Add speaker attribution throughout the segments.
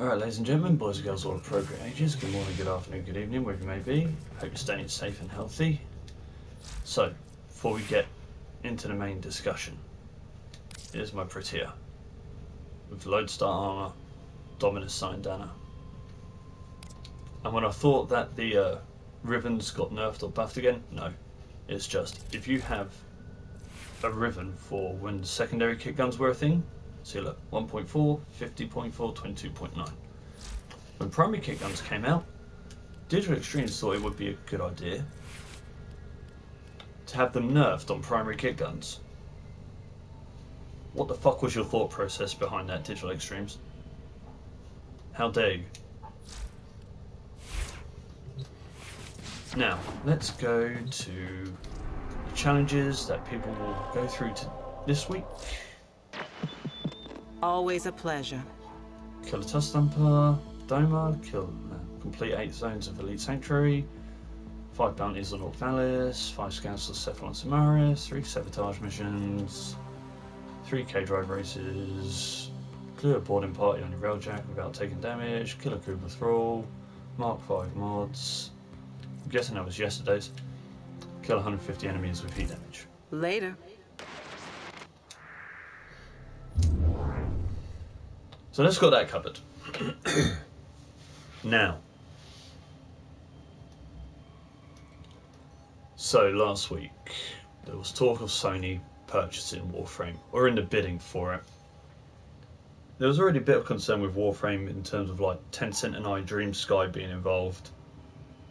Speaker 1: Alright, ladies and gentlemen, boys and girls all appropriate ages, good morning, good afternoon, good evening, wherever you may be. Hope you're staying safe and healthy. So, before we get into the main discussion, here's my Protea with Lodestar armor, Dominus Sindana. And when I thought that the Riven's got nerfed or buffed again, no. It's just, if you have a Riven for when secondary kick guns were a thing, see look, 1.4, 50.4, 22.9. When primary kick guns came out, Digital Extremes thought it would be a good idea to have them nerfed on primary kick guns. What the fuck was your thought process behind that, Digital Extremes? How dare you? Now, let's go to the challenges that people will go through this week.
Speaker 2: Always a pleasure.
Speaker 1: Kill a Tusk Thumper, Doma, complete 8 zones of Elite Sanctuary, 5 bounties on Orc Valis, 5 scouts of Cephalon Samaris, 3 sabotage missions, 3 K-Drive races, clear a boarding party on your Railjack without taking damage, kill a Cooper Thrall, Mark 5 mods, I'm guessing that was yesterday's, kill 150 enemies with heat damage.
Speaker 2: Later.
Speaker 1: So let's got that covered. Now, so last week there was talk of Sony purchasing Warframe, or in the bidding for it. There was already a bit of concern with Warframe in terms of like Tencent and iDream Sky being involved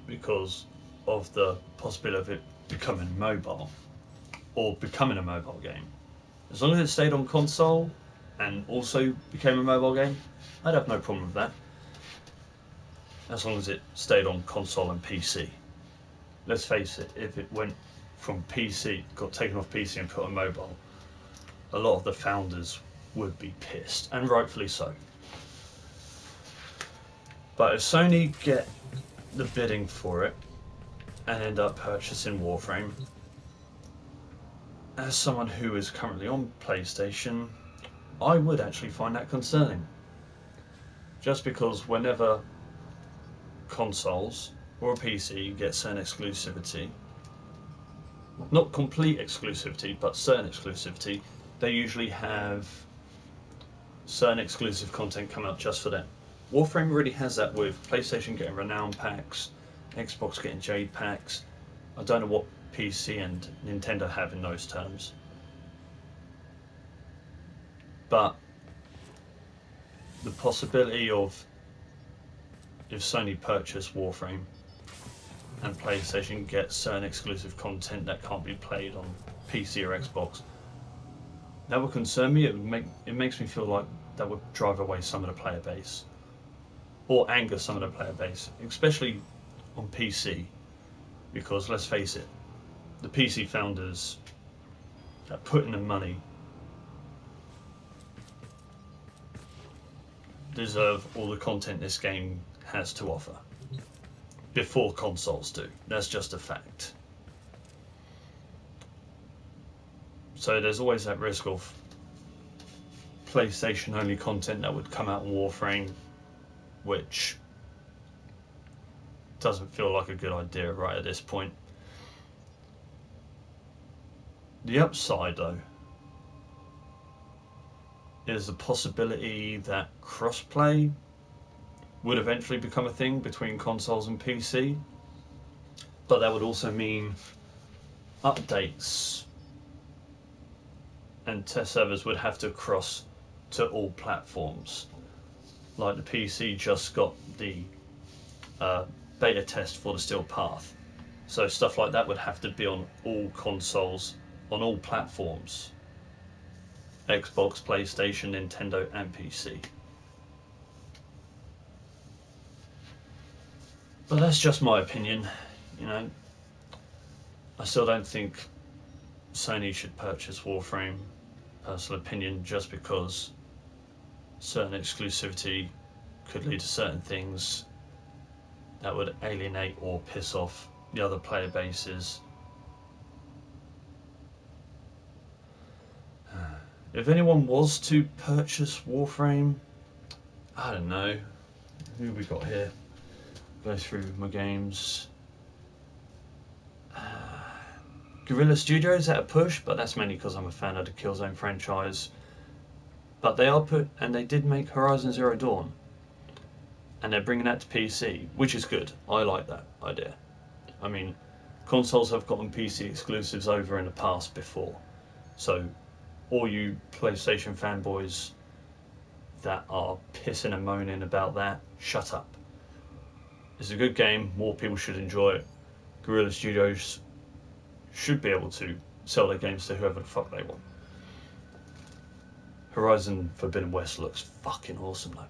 Speaker 1: because of the possibility of it becoming mobile, or becoming a mobile game. As long as it stayed on console and also became a mobile game, I'd have no problem with that. As long as it stayed on console and PC. Let's face it, if it went from PC, got taken off PC and put on mobile, a lot of the founders would be pissed, and rightfully so. But if Sony get the bidding for it and end up purchasing Warframe, as someone who is currently on PlayStation, I would actually find that concerning. Just because whenever consoles or a PC get certain exclusivity, not complete exclusivity, but certain exclusivity, they usually have certain exclusive content come out just for them. Warframe already has that with PlayStation getting Renown packs, Xbox getting Jade packs. I don't know what PC and Nintendo have in those terms. But the possibility of, if Sony purchased Warframe and PlayStation gets certain exclusive content that can't be played on PC or Xbox, that would concern me. It makes me feel like that would drive away some of the player base, or anger some of the player base, especially on PC, because let's face it, the PC founders that put in the money deserve all the content this game has to offer before consoles do. That's just a fact. So there's always that risk of PlayStation only content that would come out in Warframe, which doesn't feel like a good idea right at this point. The upside though is the possibility that crossplay would eventually become a thing between consoles and PC, but that would also mean updates and test servers would have to cross to all platforms. Like the PC just got the beta test for the Steel Path, so stuff like that would have to be on all consoles, on all platforms. Xbox, PlayStation, Nintendo and PC. But that's just my opinion, you know. I still don't think Sony should purchase Warframe, personal opinion, just because certain exclusivity could lead to certain things that would alienate or piss off the other player bases. If anyone was to purchase Warframe, I don't know, Who we got here? Go through my games. Guerrilla Studios at a push, but that's mainly because I'm a fan of the Killzone franchise. But they did make Horizon Zero Dawn, and they're bringing that to PC, which is good. I like that idea. I mean, consoles have gotten PC exclusives over in the past before, so all you PlayStation fanboys that are pissing and moaning about that, shut up. It's a good game, more people should enjoy it. Guerrilla Studios should be able to sell their games to whoever the fuck they want. Horizon Forbidden West looks fucking awesome though.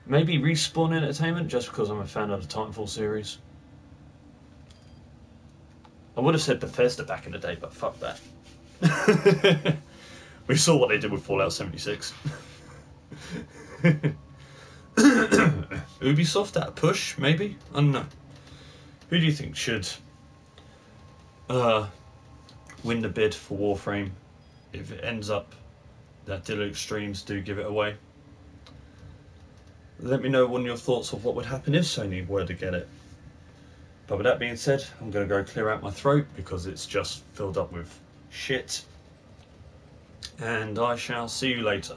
Speaker 1: Maybe Respawn Entertainment, just because I'm a fan of the Titanfall series. I would have said Bethesda back in the day, but fuck that. We saw what they did with Fallout 76. Ubisoft at a push, maybe? I don't know. Who do you think should win the bid for Warframe if it ends up that Deluxe Streams do give it away? Let me know on your thoughts of what would happen if Sony were to get it. But with that being said, I'm going to go clear out my throat because it's just filled up with shit. And I shall see you later.